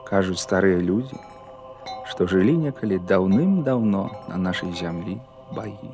Кажуць старыя людзі, што жылі некалі даўным-даўно на нашай зямлі багі.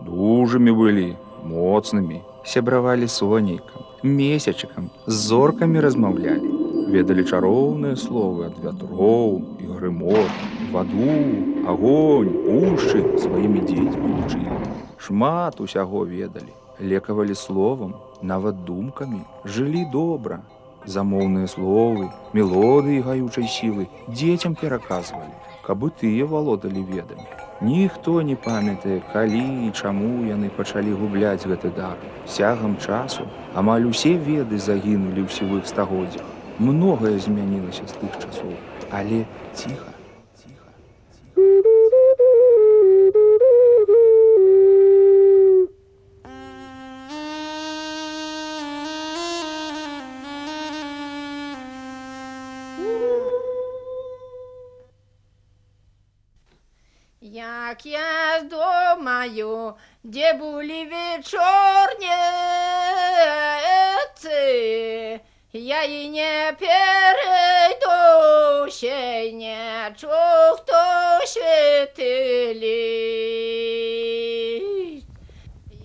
Дужымі былі, моцнымі, сябравалі сонейкам, месячыкам, з зоркамі размаўлялі. Ведалі чароўныя словы ад вятроў і грымот, ваду, агонь, пушчы сваімі дзецьмі лічылі. Шмат усяго ведалі, лекавалі словам, нават думкамі, жылі добра. Замоўныя словы, мелодыі гаючай сілы дзецям пераказвалі, каб і тыя валодалі ведамі. Ніхто не памятае, калі і чаму яны пачалі губляць гэты дар. Цягам часу амаль усе веды загінулі ў сівых стагоддзях. Многае змянілася з тых часоў, але ціха. Як я думаю, де були вечорниці, я і не перейду, ще не чув, хто світили.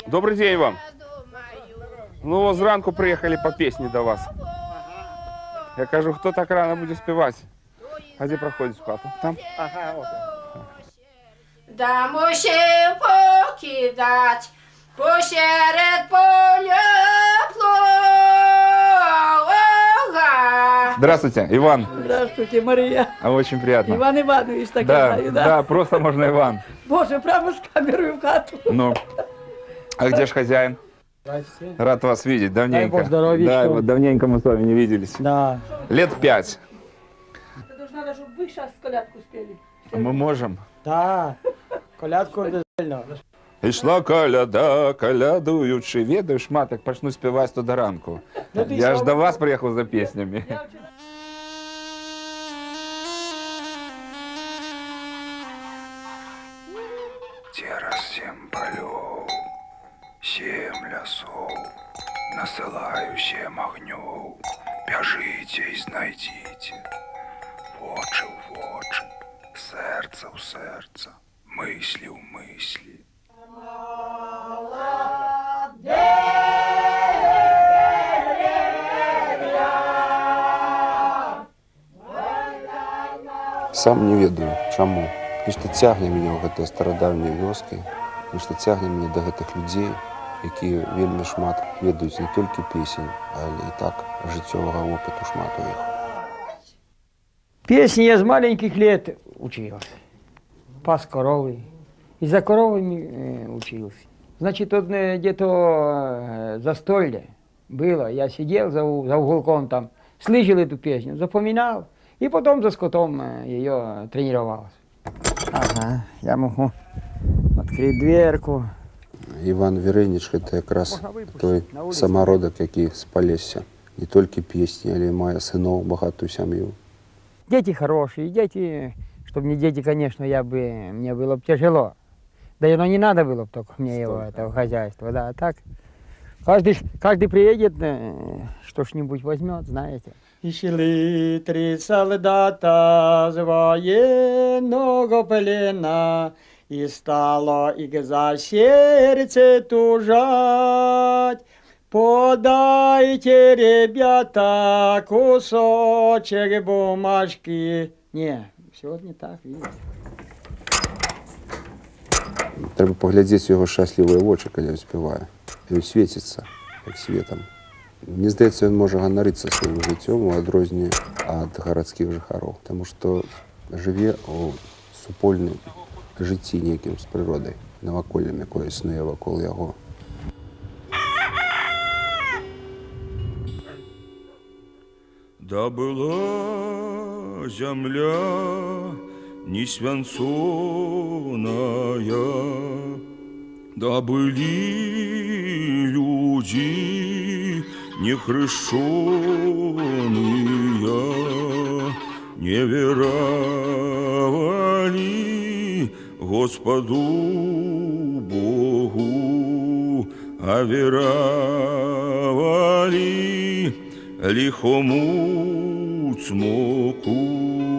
Добрый день вам. Ну, зранку приехали по песне до вас. Я кажу, хто так рано буде співати? А де проходить в хату? Там? Ага, вот. Да мусив покидать посеред поля плуга. Здравствуйте, Иван. Здравствуйте, Мария. Очень приятно. Иван Иванович, так Да, я знаю, да? да, просто можно Иван. Боже, прямо с камерой в хату. Ну, а где ж хозяин? Здрасте. Рад вас видеть, давненько. Дай бог здоровья. Да, вот давненько мы с вами не виделись. Да. Лет 5. Это должно, чтобы вы сейчас колядку спели. Мы можем. Да, колядку обязательно. Ішла коляда, колядуючи. Ведаєш, матик, почну співати то до ранку. Ну, ти Я ж слава до вас Богу. приїхав за піснями. Я вчера- Тераз 7 полёў, 7 лясоў, насылаю 7 агнёў. Бяжыце і знайдзіце, вочы ў вочы, сэрца ў сэрца, мыслі ў мыслі. Сам не ведаю, чаму. Нешта цягне мяне ў гэтыя старадаўнія вёскі, нешта цягне мяне да гэтых людзей, якія вельмі шмат ведаюць не толькі песень, але і так жыццёвага опыту шмат у іх. Песни я с маленьких лет учился. Пас коровы. И за коровами учился. Значит, вот где-то застолье было. Я сидел за уголком там, слышал эту песню, запоминал. И потом за скотом ее тренировался. Ага, я могу открыть дверку. Іван Верэніч гэта якраз Можна випусціць той на вуліцу. самародак, які з Палесся. Не толькі песні, але і мае сыноў, багатую сям'ю. Дети хорошие, дети, чтобы не дети, конечно, мне было бы тяжело. Да и оно не надо было бы только мне его, этого хозяйства, да, а так. Каждый приедет, что-нибудь возьмет, знаете. И шли 3 солдата с военного плена, и стало их за сердце тужать. Подайте, ребята, кусочек бумажки. Не, все не так, видите. Трэба паглядзець у яго шчаслівыя вочы, калі ён спявае. Ён свеціцца, як светам. Мне здаецца, ён можа ганарыцца сваім жыццём у адрозненні ад гарадскіх жыхароў, таму што жыве ў супольным жыцці нейкім з прыродай, наваколлем, якое існуе вакол яго. Да была земля не свянцоная, да были люди не хрещеные, не веровали Господу Богу, а веровали лихому цмоку.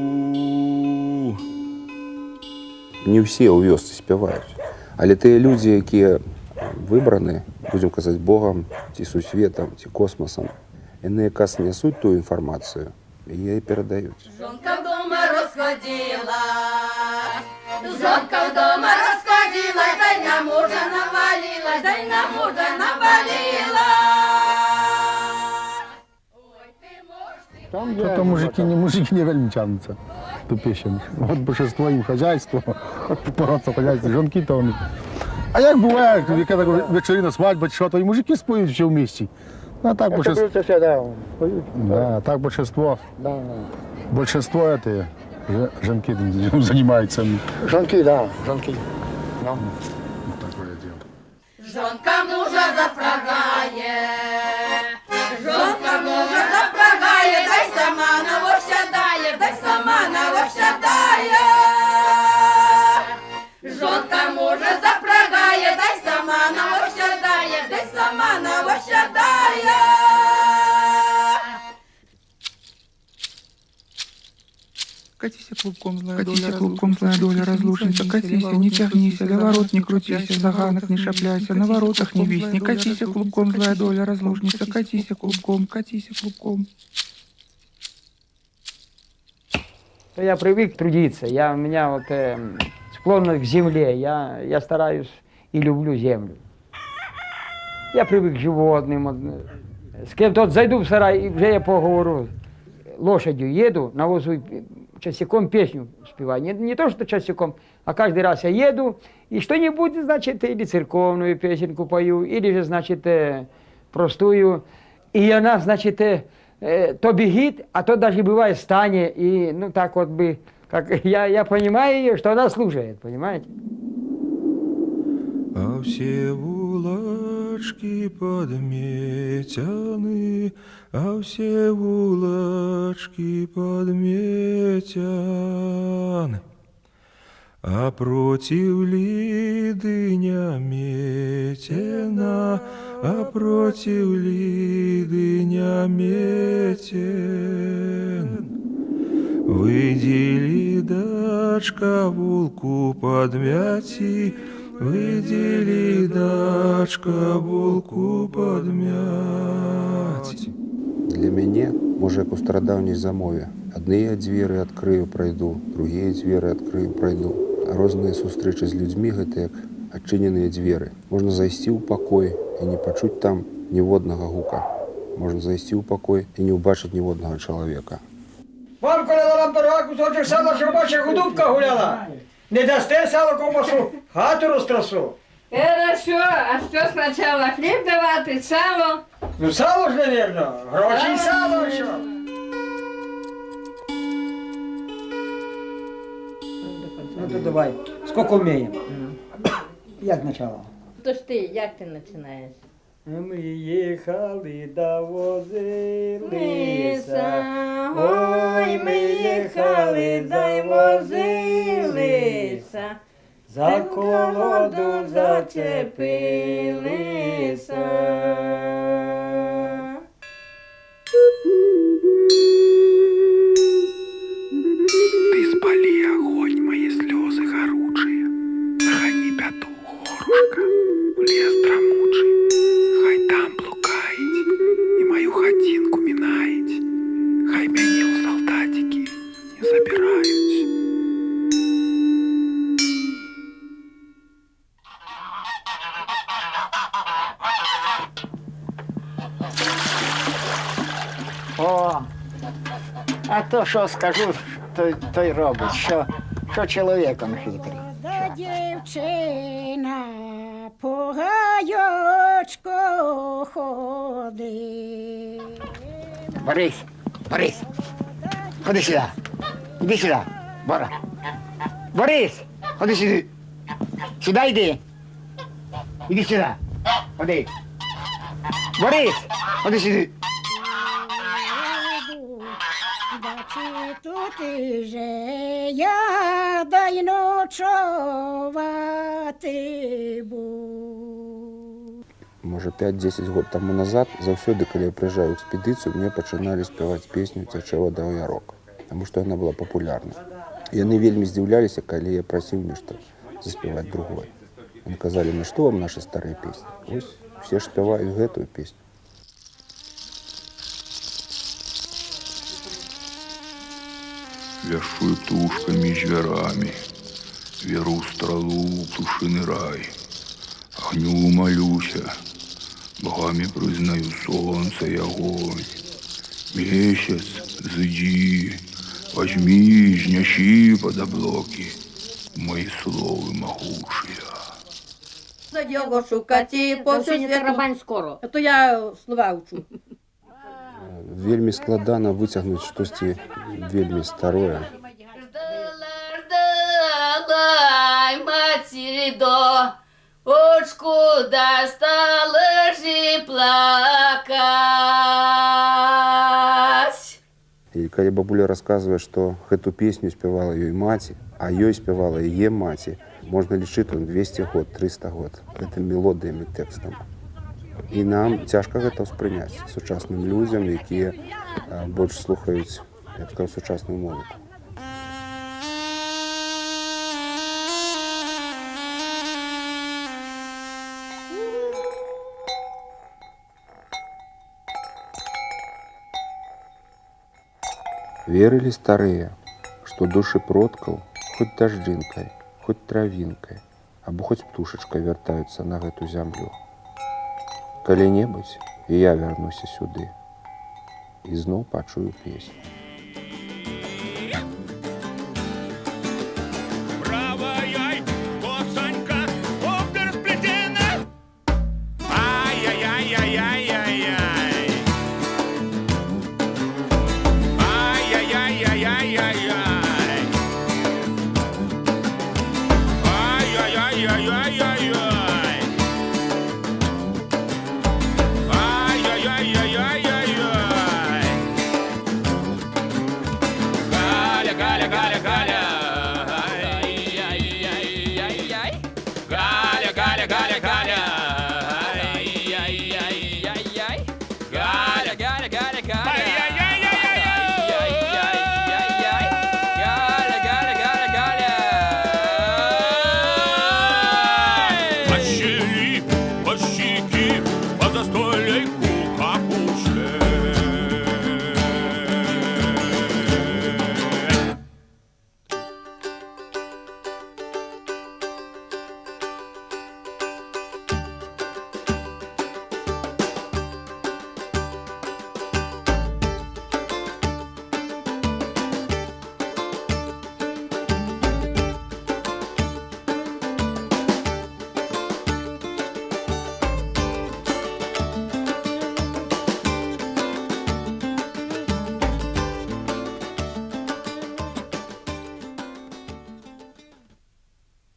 Не ўсе ў вёсцы спяваюць. Але тыя людзі, якія выбраны, будзем казаць, Богам, ці сусветам, ці космасам, яны якраз нясуць тую інфармацыю і яе перадаюць. Жонка вдома розходила, жонка вдома розходила, дай на мужа навалила, дай на мужа навалила. То мужики не вельми тянутся до песен. Вот большинство им хозяйство, бороться хозяйство, жонки то вони. А як буває, яка вечерина, свадьба, що то і мужики споють все вместе. А так большинство. Да, так большинство. Большинство это жонки занимаются. Жонки, да, жонки. Вот такое дело. Жонка мужа запрягає, жонка мужа запрягає, дай сама на вощадає, дай сама на вощадає. Жонка мужа запрягає, дай сама на вощадає, дай сама на вощадає. Катися клубком, злая доля разлучница, катися, не тягнися, до ворот не крутися, за ганок не шапляйся, на воротах не висни, катися клубком, злая доля разлучница, катися клубком. Я привык трудиться, у меня вот склонность к земле, я стараюсь и люблю землю. Я привык к животным, с кем-то зайду в сарай, и уже я поговорю, лошадью еду, навозу часиком песню спеваю. Не то, что часиком, а каждый раз я еду, и что-нибудь, значит, или церковную песенку пою, или же, значит, простую. И она, значит, то бегит, а то даже бывает станет, и, ну, так вот бы, как я понимаю ее, что она слушает, понимаете? А все булочки подметены, а все булочки подметены. А против Лиды не метена, а против Лиды не метен. Выйди, Лидочка, булку подмяти, выйди, Лидочка, булку подмяти. Для мяне, можа, як у старадаўняй замове, адныя дзверы адкрыю, прайду, другія дзверы адкрыю, прайду. Розныя сустрэчы з людзьмі гэта як адчыненыя дзверы. Можна зайсці ў пакой і не пачуць там ніводнага гука. Можна зайсці ў пакой і не ўбачыць ніводнага чалавека. Мамка дала нам дорога кусочок сала, щоб бача гудубка гуляла. Не дасте сало ковбасу, хату розтрасу. Хорошо, а що спочатку хліб давати, сало? Ну сало ж, наверно, гроші і сало що. Ну то давай, сколько вміємо. Як начало? То ж ти, як ти починаєш? Ми їхали да возилися, Ой, ми їхали, да й возилися, за колоду зачепилися. Ты спали огонь, мои слезы горючие, загони пяту горушка, в лес драмучий, хай там блукаете и мою хатинку минаете, хай мяне у солдатики не забирают. О, а то що скажу, то й робить, що чоловіком хитрий. Та дівчина по гайочку ходить. Борис, Борис, ходи сюди. Іди сюди, Бора. Борис, ходи сюди. Сюди йди. Іди сюди. Ходи. Борис, ходи сюди. Бачи тут же я дай ночувати був. Може, 5-10 год тому назад заўсёды, калі я прыязджаю ў экспедыцыю, мне пачыналі спяваць песню «Цячэ вада ў ярок», таму што яна была папулярна. Яны вельмі здзіўляліся, калі я прасіў нешта заспяваць другое. Яны казалі, на што вам нашы старыя песні? Вось все ж спяваюць гэтую песню. Вяшую птушками и зверами, веру в стралу, птушиный рай. Огню молюся, богами признаю солнце и огонь. Месяц, зайди, возьми, знящи под облаки мои словы могучие. За його шукати по всю світу. Тарабань скоро. А то я слова учу. Вельмі складана выцягнуць штосьці вельмі старое. Ждала матері до очку достала ж плакать. І калі бабуля расказвае, што гэту песню спявала ёй маці, а ёй спявала яе маці, можна лічыць 200 год, 300 год гэтым мелодыям і тэкстам. І нам цяжка гэта ўспрыняць сучасным людзям, якія больш слухаюць, я б сказаў, сучасную музыку. Верылі старыя, што душы продкаў хоць дажджынкай, хоць травінкай, або хоць птушачкай вяртаюцца на гэту зямлю. Калі-небудзь і я вярнуся сюды і зноў пачую песню. Правая косонька обдер сплетена. Ай-яй-яй-яй-яй-яй-яй. Ай-яй-яй-яй-яй-яй-яй. Ай-яй-яй-яй-яй-яй. Галя, Галя, Галя. Ай-яй-яй-яй-яй. Галя, Галя, Галя, Галя. Ай-яй-яй-яй-яй. Галя, Галя, Галя.